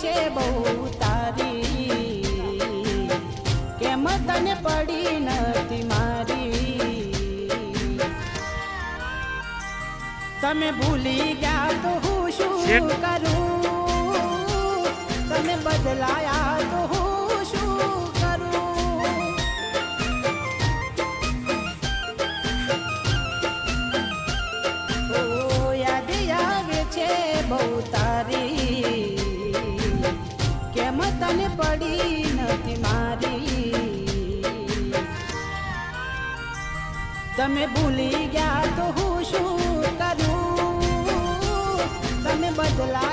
છે બહુ તારી, કેમ તને પડી નથી મારી. તમે ભૂલી ગયા તો હું શું કરું, તમે બદલાયા તો હું શું કરું. ઓ યાદ આવે છે બહુ તારી, કેમ તને પડી નથી મારી. તમે ભૂલી ગયા તો હું શું કરું, તમે બદલા